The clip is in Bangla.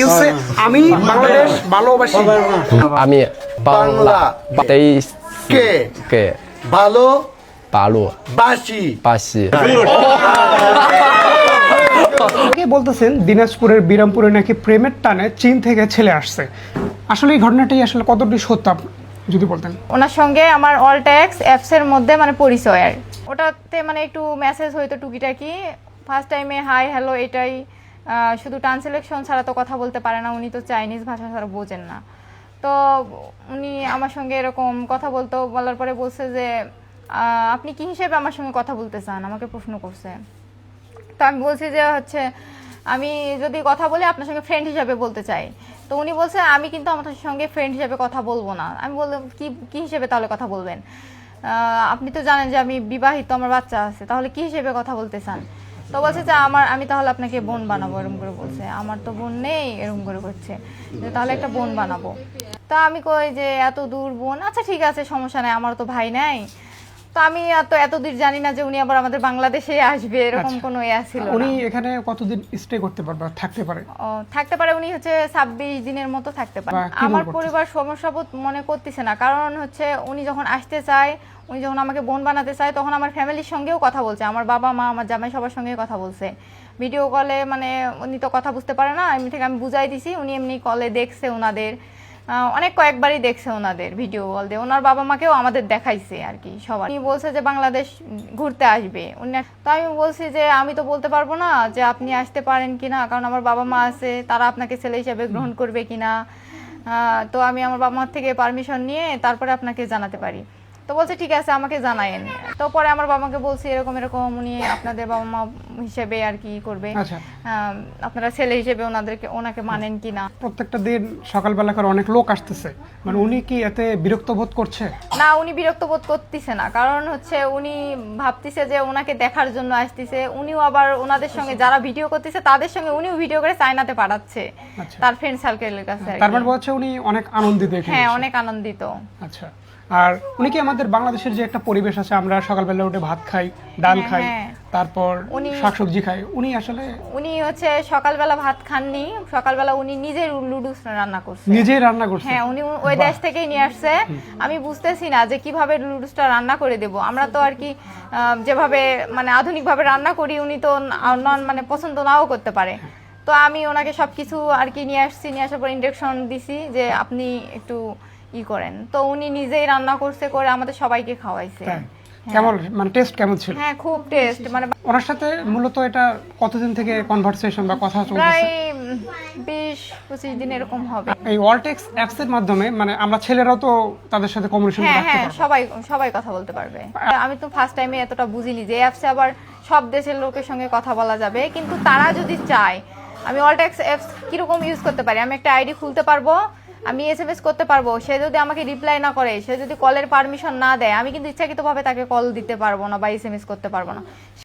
হচ্ছে আমি বাংলাদেশ ভালোবাসি। আমি বাংলা তেইশ কে কে ভালো পালু বাসি পাশি আগে বলতেছেন দিনাজপুরের বিরামপুরে নাকি প্রেমের টানে চীন থেকে ছেলে আসছে, আসলে এই ঘটনাটাই আসলে কতটুকু সত্য যদি বলতেন। ওনার সঙ্গে আমার অলটেক্স অ্যাপসের মধ্যে মানে পরিচয় আর ওটাতে মানে একটু মেসেজ হইতো টুকিটাকি। ফার্স্ট টাইমে হাই হ্যালো এটাই, শুধু ট্রান্সলেশন ছাড়া তো কথা বলতে পারে না, উনি তো চাইনিজ ভাষা ছাড়া বোঝেন না। তো উনি আমার সঙ্গে এরকম কথা বলতো, বলার পরে বলছে যে আপনি কি হিসেবে আমার সঙ্গে কথা বলতে চান, আমাকে প্রশ্ন করছে। তো আমি বলছি যে হচ্ছে আমি যদি কথা বলি আপনার সঙ্গে ফ্রেন্ড হিসাবে বলতে চাই। তো উনি বলছে আমি কিন্তু আমার সঙ্গে ফ্রেন্ড হিসাবে কথা বলবো না। আমি বললাম কি হিসেবে তাহলে কথা বলবেন, আপনি তো জানেন যে আমি বিবাহিত, আমার বাচ্চা আছে, তাহলে কি হিসেবে কথা বলতে চান। তো বলছে যে আমি তাহলে আপনাকে বোন বানাবো, এরকম করে বলছে। আমার তো বোন নেই, এরকম করে করছে যে তাহলে একটা বোন বানাবো। তা আমি কই যে এত দূর বোন, আচ্ছা ঠিক আছে সমস্যা নাই, আমার তো ভাই নাই। তো আমি এত দূর জানি না যে উনি আবার আমাদের বাংলাদেশে আসবে, এরকম কোনো ইয়া ছিল না। উনি এখানে কতদিন স্টে করতে পারবে, থাকতে পারে? থাকতে পারে, উনি হচ্ছে 26 দিনের মতো থাকতে পারে। বাহ, কি আমার বলবো? পরিবার সমস্যা বোধ মনে করতেছে না, কারণ হচ্ছে উনি যখন আসতে চায়, উনি যখন আমাকে বোন বানাতে চায়, তখন আমার ফ্যামিলির সঙ্গেও কথা বলছে, আমার বাবা মা আমার জামাই সবার সঙ্গে কথা বলছে ভিডিও কলে। মানে উনি তো কথা বুঝতে পারে না, এমনি থেকে আমি বুঝাই দিছি, উনি এমনি কলে দেখছে ওনাদের, কয়েকবারই দেখছে ওনাদের ভিডিও কল দিয়ে, ওনার বাবা মাকেও আমাদের দেখাইছে আর কি সবার। উনি বলছে যে বাংলাদেশ ঘুরতে আসবে উনি। তো আমি বলছি যে আমি তো বলতে পারবো না যে আপনি আসতে পারেন কিনা, কারণ আমার বাবা মা আছে, তারা আপনাকে ছেলে হিসেবে গ্রহণ করবে কিনা। তো আমি আমার বাবা মার থেকে পারমিশন নিয়ে তারপরে আপনাকে জানাতে পারি। তো বলছে ঠিক আছে আমাকে জানায়েন। তো পরে আমার বাবাকে বলছি এরকম এরকম উনি আপনাদের বাবা মা হিসেবে আর কি করবে, আপনারা ছেলে হিসেবে ওনাকে মানেন কিনা। প্রত্যেকটা দিন সকালবেলা করে অনেক লোক আসতেছে, মানে উনি কি এতে বিরক্ত বোধ করছে? না, উনি বিরক্ত বোধ করতেছে না, কারণ হচ্ছে উনি ভাবতেছে যে ওনাকে দেখার জন্য আসতেছে। উনিও আবার ওনাদের সঙ্গে যারা ভিডিও করতেছে তাদের সঙ্গে উনিও ভিডিও করে চায়নাতে পাঠাচ্ছে তার ফ্রেন্ড সার্কেলের কাছে। তার মানে বলছে উনি অনেক আনন্দিত? হ্যাঁ, অনেক আনন্দিত। আচ্ছা, আর উনি কি আমাদের বাংলাদেশের যে একটা পরিবেশ আছে, আমরা সকালবেলা উঠে ভাত খাই, ডাল খাই, তারপর শাকসবজি খাই, উনি হচ্ছে সকালবেলা ভাত খাননি, সকালবেলা উনি নিজে লুডুস রান্না করছে, নিজেই রান্না করছে। হ্যাঁ, উনি ওই দেশ থেকেই নিয়ে আসছে। আমি বুঝতেছি না যে কিভাবে লুডুসটা রান্না করে দেব। আমরা তো আর কি যেভাবে মানে আধুনিকভাবে রান্না করি, উনি তো মানে পছন্দ নাও করতে পারে। তো আমি ওনাকে সবকিছু আর কি নিয়ে আসছি, নিয়ে আসার পর ইন্ডাকশন দিছি যে আপনি একটু করেন। তো উনি নিজেই রান্না করছে, করে আমাদের সবাইকে খাওয়াইছে। কেমন মানে টেস্ট কেমন ছিল? হ্যাঁ, খুব টেস্ট। মানে ওনার সাথে মূলত এটা কতদিন থেকে কনভারসেশন বা কথা চলছে? প্রায় 20-25 দিন এরকম হবে। এই অলটেক্স অ্যাপস এর মাধ্যমে মানে আমরা ছেলেরাও তো তাদের সাথে কমিউনিকেশন রাখতে পারবো? হ্যাঁ, সবাই কথা বলতে পারবে। আমি তো ফার্স্ট টাইমে এতটা বুঝিনি যে অ্যাপসে আবার সব দেশের লোকের সঙ্গে কথা বলা যাবে, কিন্তু তারা যদি চায় আমি অলটেক্স অ্যাপস কিরকম ইউজ করতে পারি, আমি একটা আইডি খুলতে পারবো, আমি SMS করতে পারবো, সে যদি আমাকে রিপ্লাই না করে, সে যদি কলের পারমিশন না দেয়, আমি কিন্তু ইচ্ছাকৃতভাবে তাকে কল দিতে পারবো না বা SMS করতে পারবো না।